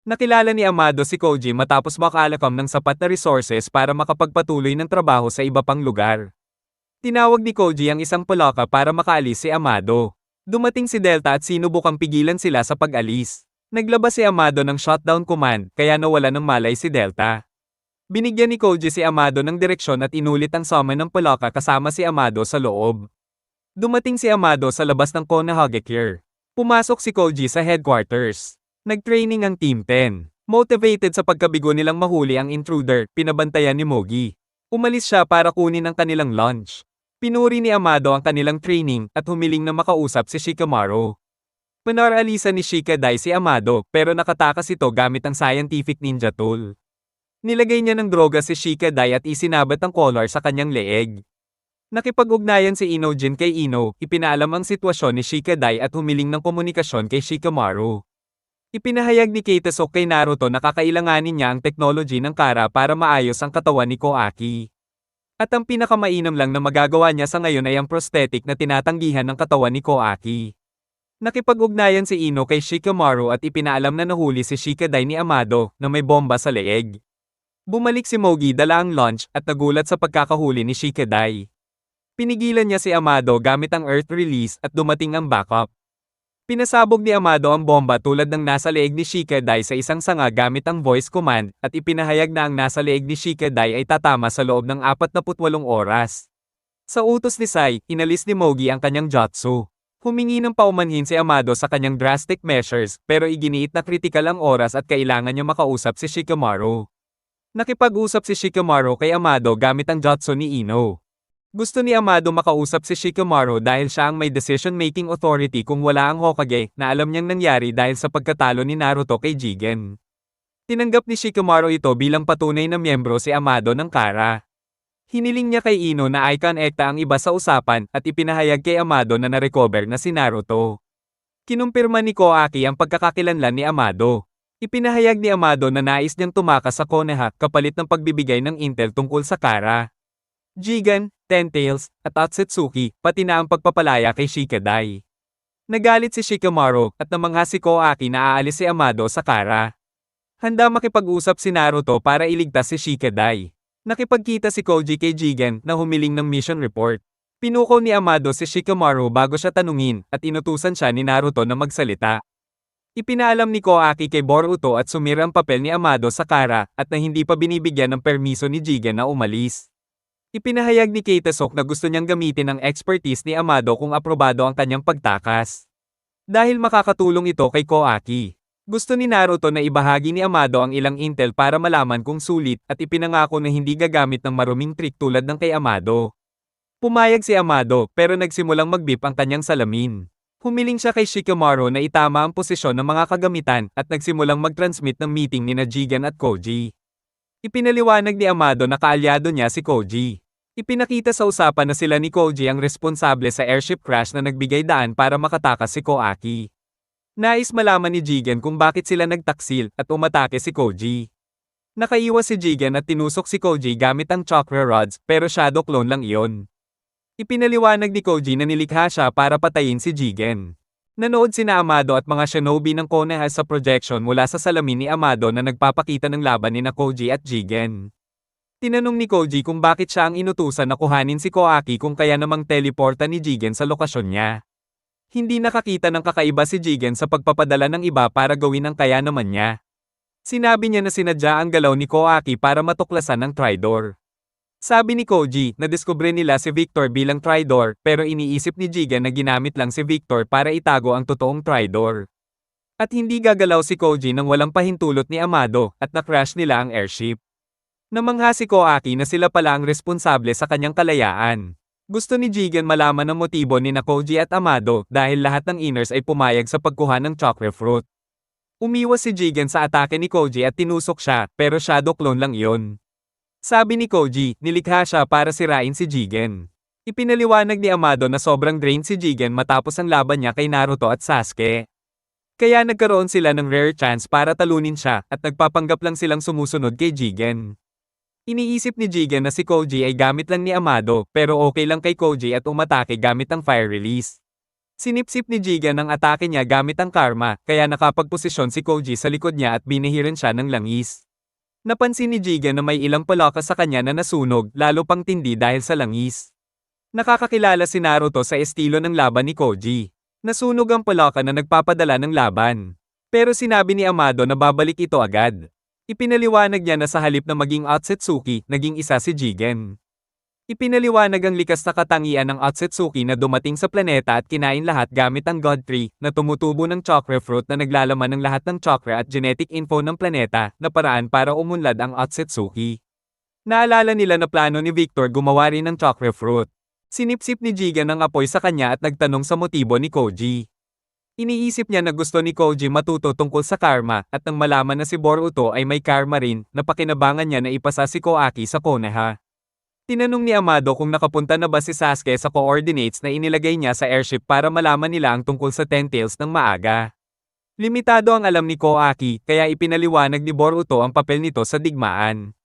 Nakilala ni Amado si Koji matapos makalakam ng sapat na resources para makapagpatuloy ng trabaho sa iba pang lugar. Tinawag ni Koji ang isang palaka para makaalis si Amado. Dumating si Delta at sinubukang pigilan sila sa pag-alis. Naglabas si Amado ng shutdown command kaya nawala ng malay si Delta. Binigyan ni Koji si Amado ng direksyon at inulit ang summon ng palaka kasama si Amado sa loob. Dumating si Amado sa labas ng Konohagakure. Pumasok si Koji sa headquarters. Nag-training ang Team 10. Motivated sa pagkabigo nilang mahuli ang intruder, pinabantayan ni Mogi. Umalis siya para kunin ang kanilang lunch. Pinuri ni Amado ang kanilang training at humiling na makausap si Shikamaru. Pinaralisan ni Shikadai si Amado pero nakatakas ito gamit ang scientific ninja tool. Nilagay niya ng droga si Shikadai at isinabat ang collar sa kanyang leeg. Nakipag-ugnayan si Inojin kay Ino, ipinaalam ang sitwasyon ni Shikadai at humiling ng komunikasyon kay Shikamaru. Ipinahayag ni Kaitasok kay Naruto na kakailanganin niya ang technology ng Kara para maayos ang katawan ni Koaki. At ang pinakamainam lang na magagawa niya sa ngayon ay ang prosthetic na tinatanggihan ng katawan ni Koaki. Nakipag-ugnayan si Ino kay Shikamaru at ipinaalam na nahuli si Shikadai ni Amado na may bomba sa leeg. Bumalik si Mogi dala ang lunch at nagulat sa pagkakahuli ni Shikadai. Pinigilan niya si Amado gamit ang Earth Release at dumating ang backup. Pinasabog ni Amado ang bomba tulad ng nasa leeg ni Shikadai sa isang sanga gamit ang voice command at ipinahayag na ang nasa leeg ni Shikadai ay tatama sa loob ng 48 oras. Sa utos ni Sai, inalis ni Mogi ang kanyang jutsu. Humingi ng paumanhin si Amado sa kanyang drastic measures pero iginiit na kritikal ang oras at kailangan niya makausap si Shikamaru. Nakipag-usap si Shikamaru kay Amado gamit ang jutsu ni Ino. Gusto ni Amado makausap si Shikamaru dahil siya ang may decision-making authority kung wala ang Hokage na alam niyang nangyari dahil sa pagkatalo ni Naruto kay Jigen. Tinanggap ni Shikamaru ito bilang patunay na miyembro si Amado ng Kara. Hiniling niya kay Ino na i-connecta ang iba sa usapan at ipinahayag kay Amado na na-recover na si Naruto. Kinumpirma ni Koaki ang pagkakakilanlan ni Amado. Ipinahayag ni Amado na nais niyang tumakas sa Konoha kapalit ng pagbibigay ng intel tungkol sa Kara, Jigen, Ten Tails, at Otsutsuki, pati na ang pagpapalaya kay Shikadai. Nagalit si Shikamaru at namangha si Koaki na aalis si Amado sa Kara. Handa makipag-usap si Naruto para iligtas si Shikadai. Nakipagkita si Koji kay Jigen na humiling ng mission report. Pinuko ni Amado si Shikamaru bago siya tanungin at inutusan siya ni Naruto na magsalita. Ipinaalam ni Koaki kay Boruto at Sumire ang papel ni Amado sa Kara at na hindi pa binibigyan ng permiso ni Jigen na umalis. Ipinahayag ni Kaitasok na gusto niyang gamitin ang expertise ni Amado kung aprobado ang kanyang pagtakas. Dahil makakatulong ito kay Koaki. Gusto ni Naruto na ibahagi ni Amado ang ilang intel para malaman kung sulit at ipinangako na hindi gagamit ng maruming trick tulad ng kay Amado. Pumayag si Amado pero nagsimulang magbip ang kanyang salamin. Humiling siya kay Shikamaru na itama ang posisyon ng mga kagamitan at nagsimulang mag-transmit ng meeting ni Jigen at Koji. Ipinaliwanag ni Amado na kaalyado niya si Koji. Ipinakita sa usapan na sila ni Koji ang responsable sa airship crash na nagbigay daan para makatakas si Koaki. Nais malaman ni Jigen kung bakit sila nagtaksil at umatake si Koji. Nakaiwas si Jigen at tinusok si Koji gamit ang chakra rods pero shadow clone lang iyon. Ipinaliwanag ni Koji na nilikha siya para patayin si Jigen. Nanood sina Amado at mga shinobi ng Konoha sa projection mula sa salamin ni Amado na nagpapakita ng laban ni Koji at Jigen. Tinanong ni Koji kung bakit siya ang inutusan na kuhanin si Koaki kung kaya namang teleporta ni Jigen sa lokasyon niya. Hindi nakakita ng kakaiba si Jigen sa pagpapadala ng iba para gawin ang kaya naman niya. Sinabi niya na sinadya ang galaw ni Koaki para matuklasan ang Tridor. Sabi ni Koji, nadiskubre nila si Victor bilang Tridor pero iniisip ni Jigen na ginamit lang si Victor para itago ang totoong Tridor. At hindi gagalaw si Koji nang walang pahintulot ni Amado at na-crash nila ang airship. Namangha si Koaki na sila pala ang responsable sa kanyang kalayaan. Gusto ni Jigen malaman ang motibo ni Koji at Amado dahil lahat ng inners ay pumayag sa pagkuha ng chakra fruit. Umiwas si Jigen sa atake ni Koji at tinusok siya pero shadow clone lang iyon. Sabi ni Koji, nilikha siya para sirain si Jigen. Ipinaliwanag ni Amado na sobrang drained si Jigen matapos ang laban niya kay Naruto at Sasuke. Kaya nagkaroon sila ng rare chance para talunin siya at nagpapanggap lang silang sumusunod kay Jigen. Iniisip ni Jigen na si Koji ay gamit lang ni Amado pero okay lang kay Koji at umatake gamit ang fire release. Sinipsip ni Jigen ang atake niya gamit ang karma, kaya nakapagposisyon si Koji sa likod niya at binihiran siya ng langis. Napansin ni Jigen na may ilang palaka sa kanya na nasunog, lalo pang tindi dahil sa langis. Nakakakilala si Naruto sa estilo ng laban ni Koji. Nasunog ang palaka na nagpapadala ng laban. Pero sinabi ni Amado na babalik ito agad. Ipinaliwanag niya na sa halip na maging Otsutsuki, naging isa si Jigen. Ipinaliwanag ang likas na katangian ng Otsutsuki na dumating sa planeta at kinain lahat gamit ang God Tree na tumutubo ng chakra fruit na naglalaman ng lahat ng chakra at genetic info ng planeta na paraan para umunlad ang Otsutsuki. Naalala nila na plano ni Victor gumawa rin ng chakra fruit. Sinipsip ni Jigen ang apoy sa kanya at nagtanong sa motibo ni Koji. Iniisip niya na gusto ni Koji matuto tungkol sa karma at nang malaman na si Boruto ay may karma rin, napakinabangan niya na ipasa si Koaki sa Konoha. Tinanong ni Amado kung nakapunta na ba si Sasuke sa coordinates na inilagay niya sa airship para malaman nila ang tungkol sa Ten Tails ng maaga. Limitado ang alam ni Koaki, kaya ipinaliwanag ni Boruto ang papel nito sa digmaan.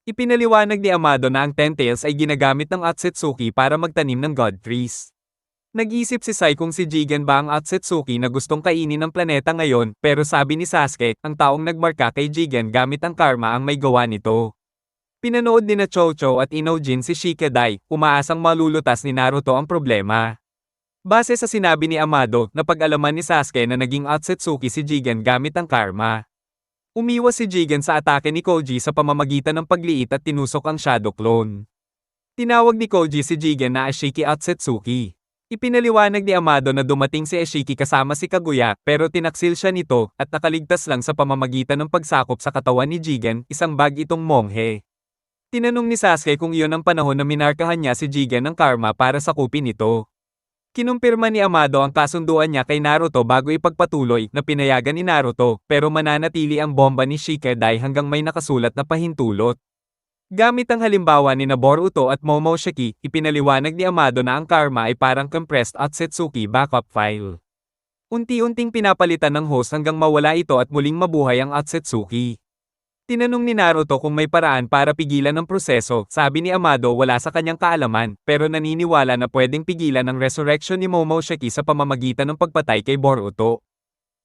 Ipinaliwanag ni Amado na ang Ten Tails ay ginagamit ng Otsutsuki para magtanim ng God Trees. Nag-isip si Sai kung si Jigen ba ang Otsutsuki na gustong kainin ng planeta ngayon, pero sabi ni Sasuke, ang taong nagmarka kay Jigen gamit ang karma ang may gawa nito. Pinanood ni na Chocho at Inojin si Shikadai, umaasang malulutas ni Naruto ang problema. Base sa sinabi ni Amado, napag-alaman ni Sasuke na naging Otsutsuki si Jigen gamit ang karma. Umiwas si Jigen sa atake ni Koji sa pamamagitan ng pagliit at tinusok ang Shadow Clone. Tinawag ni Koji si Jigen na Ashiki Otsutsuki. Ipinaliwanag ni Amado na dumating si Ashiki kasama si Kaguya, pero tinaksil siya nito at nakaligtas lang sa pamamagitan ng pagsakop sa katawan ni Jigen, isang bag itong monghe. Tinanong ni Sasuke kung iyon ang panahon na minarkahan niya si Jigen ng karma para sakupin ito. Kinumpirma ni Amado ang kasunduan niya kay Naruto bago ipagpatuloy na pinayagan ni Naruto, pero mananatili ang bomba ni Shikadai hanggang may nakasulat na pahintulot. Gamit ang halimbawa ni Boruto at Momoshiki, ipinaliwanag ni Amado na ang karma ay parang compressed Otsutsuki backup file. Unti-unting pinapalitan ng host hanggang mawala ito at muling mabuhay ang Otsutsuki. Tinanong ni Naruto kung may paraan para pigilan ang proseso, sabi ni Amado wala sa kanyang kaalaman, pero naniniwala na pwedeng pigilan ang resurrection ni Momoshiki sa pamamagitan ng pagpatay kay Boruto.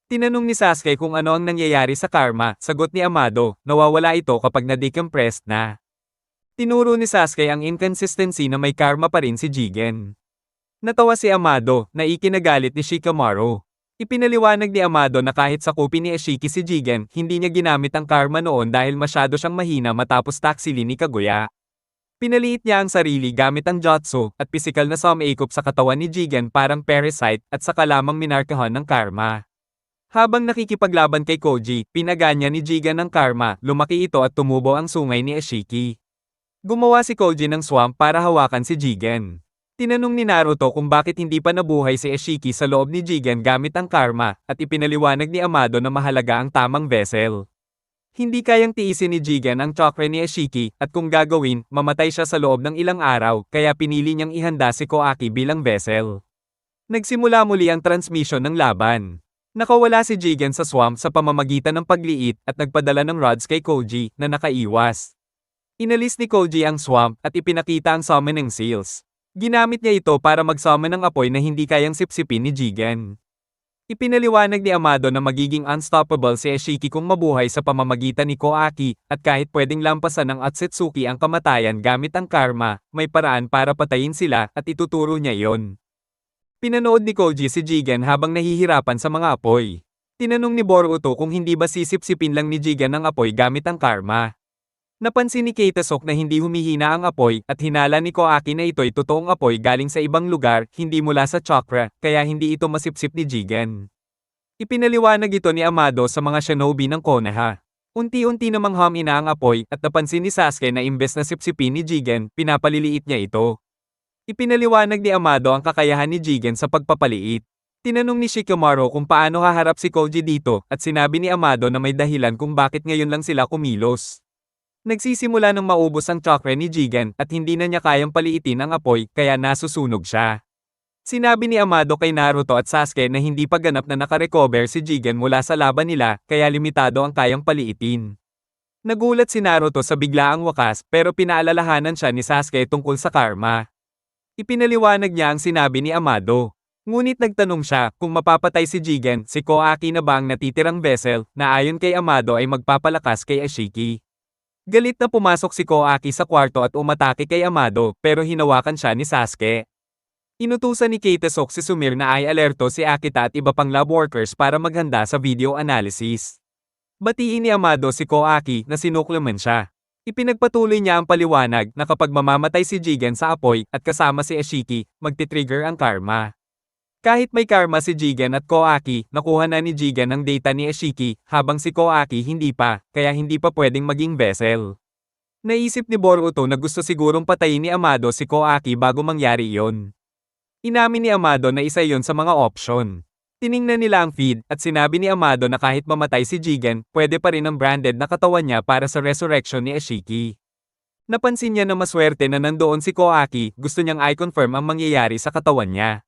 Tinanong ni Sasuke kung ano ang nangyayari sa karma, sagot ni Amado, nawawala ito kapag na-decompressed na. Tinuro ni Sasuke ang inconsistency na may karma pa rin si Jigen. Natawa si Amado, na ikinagalit ni Shikamaru. Ipinaliwanag ni Amado na kahit sakupin ni Ashiki si Jigen, hindi niya ginamit ang karma noon dahil masyado siyang mahina matapos taksilin ni Kaguya. Pinaliit niya ang sarili gamit ang jutsu at pisikal na sumaikop sa katawan ni Jigen parang parasite at saka lamang minarkahan ng karma. Habang nakikipaglaban kay Koji, pinaganya ni Jigen ng karma, lumaki ito at tumubo ang sungay ni Ashiki. Gumawa si Koji ng swamp para hawakan si Jigen. Tinanong ni Naruto kung bakit hindi pa nabuhay si Ashiki sa loob ni Jigen gamit ang karma, at ipinaliwanag ni Amado na mahalaga ang tamang vessel. Hindi kayang tiisin ni Jigen ang chakra ni Ashiki, at kung gagawin, mamatay siya sa loob ng ilang araw, kaya pinili niyang ihanda si Koaki bilang vessel. Nagsimula muli ang transmission ng laban. Nakawala si Jigen sa swamp sa pamamagitan ng pagliit at nagpadala ng rods kay Koji na nakaiwas. Inalis ni Koji ang swamp at ipinakita ang summoning seals. Ginamit niya ito para mag-summon ng apoy na hindi kayang sipsipin ni Jigen. Ipinaliwanag ni Amado na magiging unstoppable si Ashiki kung mabuhay sa pamamagitan ni Koaki, at kahit pwedeng lampasan ng Otsutsuki ang kamatayan gamit ang karma, may paraan para patayin sila at ituturo niya iyon. Pinanood ni Koji si Jigen habang nahihirapan sa mga apoy. Tinanong ni Boruto kung hindi ba sisipsipin lang ni Jigen ang apoy gamit ang karma. Napansin ni Kaitasok na hindi humihina ang apoy at hinala ni Koaki na ito'y totoong apoy galing sa ibang lugar, hindi mula sa chakra, kaya hindi ito masipsip ni Jigen. Ipinaliwanag ito ni Amado sa mga shinobi ng Konoha. Unti-unti namang humina ang apoy at napansin ni Sasuke na imbes na sipsipin ni Jigen, pinapaliliit niya ito. Ipinaliwanag ni Amado ang kakayahan ni Jigen sa pagpapaliit. Tinanong ni Shikamaru kung paano haharap si Koji dito at sinabi ni Amado na may dahilan kung bakit ngayon lang sila kumilos. Nagsisimula ng maubos ang chakra ni Jigen at hindi na niya kayang paliitin ang apoy kaya nasusunog siya. Sinabi ni Amado kay Naruto at Sasuke na hindi pa ganap na nakarecover si Jigen mula sa laban nila kaya limitado ang kayang paliitin. Nagulat si Naruto sa biglaang wakas pero pinaalalahanan siya ni Sasuke tungkol sa karma. Ipinaliwanag niya ang sinabi ni Amado. Ngunit nagtanong siya kung mapapatay si Jigen, si Koaki na ba ang natitirang vessel na ayon kay Amado ay magpapalakas kay Ashiki. Galit na pumasok si Koaki sa kwarto at umatake kay Amado pero hinawakan siya ni Sasuke. Inutusan ni Kitesok si Sumire na ay alerto si Akita at iba pang lab workers para maghanda sa video analysis. Batiin ni Amado si Koaki na sinuklaman siya. Ipinagpatuloy niya ang paliwanag na kapag mamamatay si Jigen sa apoy at kasama si Ashiki, magti-trigger ang karma. Kahit may karma si Jigen at Koaki, nakuha na ni Jigen ang data ni Ashiki, habang si Koaki hindi pa, kaya hindi pa pwedeng maging vessel. Naisip ni Boruto na gusto sigurong patayin ni Amado si Koaki bago mangyari iyon. Inamin ni Amado na isa yon sa mga option. Tiningnan nila ang feed at sinabi ni Amado na kahit mamatay si Jigen, pwede pa rin ang branded na katawan niya para sa resurrection ni Ashiki. Napansin niya na maswerte na nandoon si Koaki, gusto niyang i-confirm ang mangyayari sa katawan niya.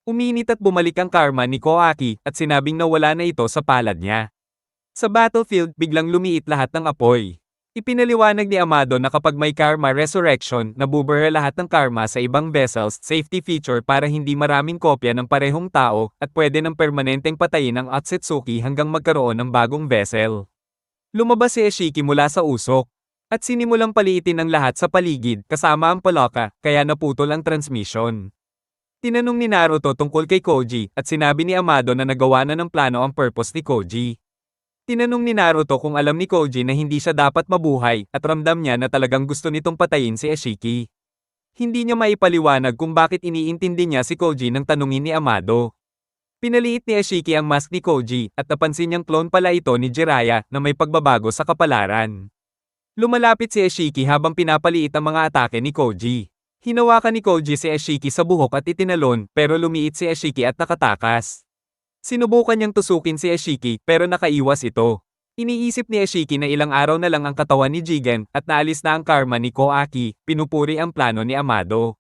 Uminit at bumalik ang karma ni Koaki at sinabing nawala na ito sa palad niya. Sa battlefield, biglang lumiit lahat ng apoy. Ipinaliwanag ni Amado na kapag may karma resurrection, nabubura lahat ng karma sa ibang vessels, safety feature para hindi maraming kopya ng parehong tao, at pwede ng permanenteng patayin ang Otsutsuki hanggang magkaroon ng bagong vessel. Lumabas si Ashiki mula sa usok, at sinimulang paliitin ang lahat sa paligid, kasama ang palaka, kaya naputol ang transmission. Tinanong ni Naruto tungkol kay Koji, at sinabi ni Amado na nagawa na ng plano ang purpose ni Koji. Tinanong ni Naruto kung alam ni Koji na hindi siya dapat mabuhay at ramdam niya na talagang gusto nitong patayin si Ashiki. Hindi niya maipaliwanag kung bakit iniintindi niya si Koji nang tanungin ni Amado. Pinaliit ni Ashiki ang mask ni Koji at napansin niyang clone pala ito ni Jiraiya na may pagbabago sa kapalaran. Lumalapit si Ashiki habang pinapaliit ang mga atake ni Koji. Hinawakan ni Koji si Ashiki sa buhok at itinalon pero lumiit si Ashiki at nakatakas. Sinubukan niyang tusukin si Ashiki pero nakaiwas ito. Iniisip ni Ashiki na ilang araw na lang ang katawan ni Jigen at naalis na ang karma ni Koaki, pinupuri ang plano ni Amado.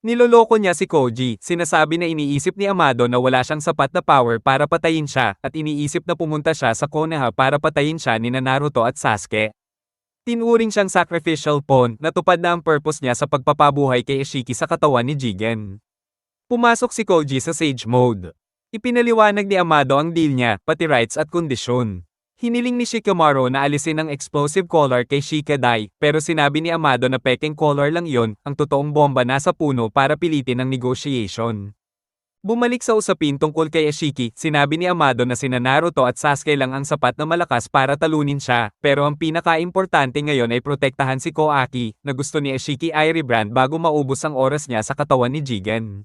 Niloloko niya si Koji, sinasabi na iniisip ni Amado na wala siyang sapat na power para patayin siya at iniisip na pumunta siya sa Konoha para patayin siya ni Naruto at Sasuke. Tinuring siyang sacrificial pawn, natupad na ang purpose niya sa pagpapabuhay kay Ashiki sa katawan ni Jigen. Pumasok si Koji sa Sage Mode. Ipinaliwanag ni Amado ang deal niya, pati rights at kondisyon. Hiniling ni Shikamaru na alisin ang explosive collar kay Shikadai, pero sinabi ni Amado na peking collar lang yon, ang totoong bomba nasa puno para pilitin ang negotiation. Bumalik sa usapin tungkol kay Ashiki, sinabi ni Amado na sina Naruto at Sasuke lang ang sapat na malakas para talunin siya, pero ang pinaka-importante ngayon ay protektahan si Koaki, na gusto ni Ashiki ay rebrand bago maubos ang oras niya sa katawan ni Jigen.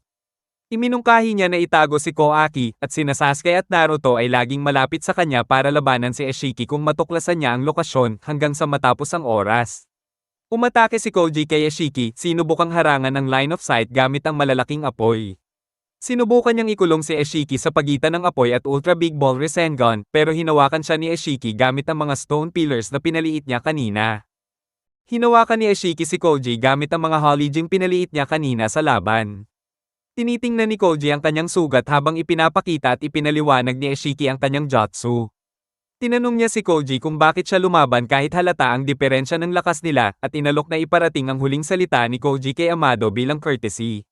Iminungkahi niya na itago si Koaki at sina Sasuke at Naruto ay laging malapit sa kanya para labanan si Ashiki kung matuklasan niya ang lokasyon hanggang sa matapos ang oras. Umatake si Koji kay Ashiki, sinubukang harangan ng line of sight gamit ang malalaking apoy. Sinubukan niyang ikulong si Ashiki sa pagitan ng apoy at Ultra Big Ball Rasengan pero hinawakan siya ni Ashiki gamit ang mga stone pillars na pinaliit niya kanina. Hinawakan ni Ashiki si Koji gamit ang mga Holijing pinaliit niya kanina sa laban. Tinitingnan ni Koji ang kanyang sugat habang ipinapakita at ipinaliwanag ni Ashiki ang kanyang jutsu. Tinanong niya si Koji kung bakit siya lumaban kahit halata ang diferensya ng lakas nila at inalok na iparating ang huling salita ni Koji kay Amado bilang courtesy.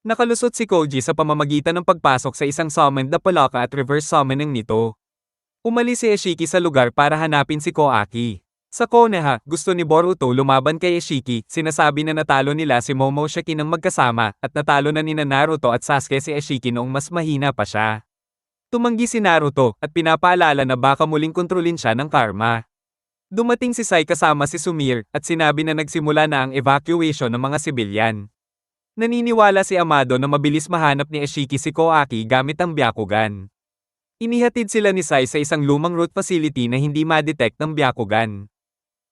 Nakalusot si Koji sa pamamagitan ng pagpasok sa isang summoned na palaka at reverse summoning nito. Umalis si Ashiki sa lugar para hanapin si Koaki. Sa Konoha, gusto ni Boruto lumaban kay Ashiki, sinasabi na natalo nila si Momoshiki ng magkasama, at natalo na nina Naruto at Sasuke si Ashiki noong mas mahina pa siya. Tumanggi si Naruto, at pinapaalala na baka muling kontrolin siya ng karma. Dumating si Sai kasama si Sumire, at sinabi na nagsimula na ang evacuation ng mga sibilyan. Naniniwala si Amado na mabilis mahanap ni Ashiki si Koaki gamit ang Byakugan. Inihatid sila ni Sai sa isang lumang root facility na hindi ma-detect ng Byakugan,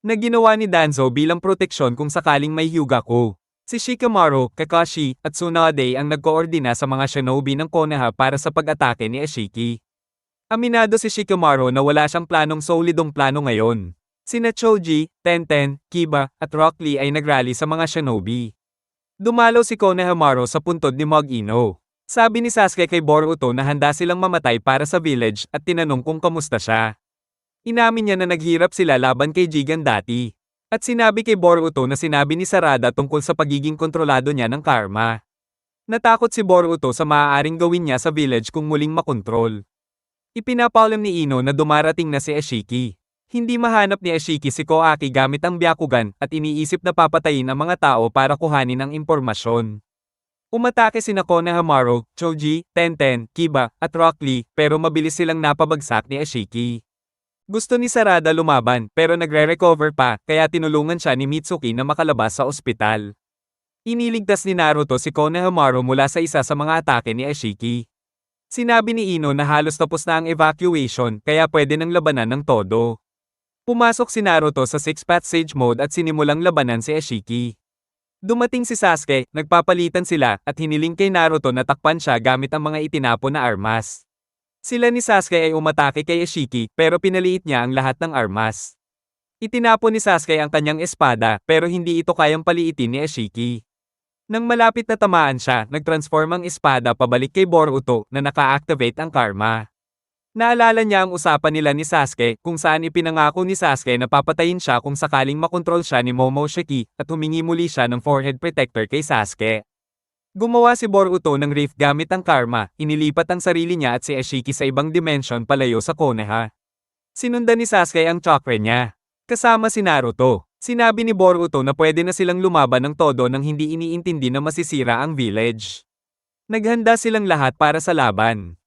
na ginawa ni Danzo bilang proteksyon kung sakaling may Hyugaku. Si Shikamaru, Kakashi, at Tsunade ang nagkoordina sa mga shinobi ng Konoha para sa pag-atake ni Ashiki. Aminado si Shikamaru na wala siyang planong solidong plano ngayon. Sina Choji, Tenten, Kiba, at Rock Lee ay nagrally sa mga shinobi. Dumalaw si Konohamaru sa puntod ni Mog-Ino. Sabi ni Sasuke kay Boruto na handa silang mamatay para sa village at tinanong kung kamusta siya. Inamin niya na naghirap sila laban kay Jigen dati. At sinabi kay Boruto na sinabi ni Sarada tungkol sa pagiging kontrolado niya ng karma. Natakot si Boruto sa maaaring gawin niya sa village kung muling makontrol. Ipinapaalam ni Ino na dumarating na si Ashiki. Hindi mahanap ni Ashiki si Koaki gamit ang Byakugan at iniisip na papatayin ang mga tao para kuhanin ang impormasyon. Umatake sina Konohamaru, Choji, Tenten, Kiba, at Rock Lee pero mabilis silang napabagsak ni Ashiki. Gusto ni Sarada lumaban pero nagre-recover pa kaya tinulungan siya ni Mitsuki na makalabas sa ospital. Iniligtas ni Naruto si Konohamaru mula sa isa sa mga atake ni Ashiki. Sinabi ni Ino na halos tapos na ang evacuation kaya pwede nang labanan ng todo. Pumasok si Naruto sa Six-Path Sage Mode at sinimulang labanan si Ashiki. Dumating si Sasuke, nagpapalitan sila at hiniling kay Naruto na takpan siya gamit ang mga itinapon na armas. Sila ni Sasuke ay umatake kay Ashiki pero pinaliit niya ang lahat ng armas. Itinapon ni Sasuke ang kanyang espada pero hindi ito kayang paliitin ni Ashiki. Nang malapit na tamaan siya, nagtransform ang espada pabalik kay Boruto na naka-activate ang karma. Naalala niya ang usapan nila ni Sasuke kung saan ipinangako ni Sasuke na papatayin siya kung sakaling makontrol siya ni Momoshiki at humingi muli siya ng forehead protector kay Sasuke. Gumawa si Boruto ng rift gamit ang karma, inilipat ang sarili niya at si Ashiki sa ibang dimension palayo sa Konoha. Sinundan ni Sasuke ang chakra niya. Kasama si Naruto. Sinabi ni Boruto na pwede na silang lumaban ng todo nang hindi iniintindi na masisira ang village. Naghanda silang lahat para sa laban.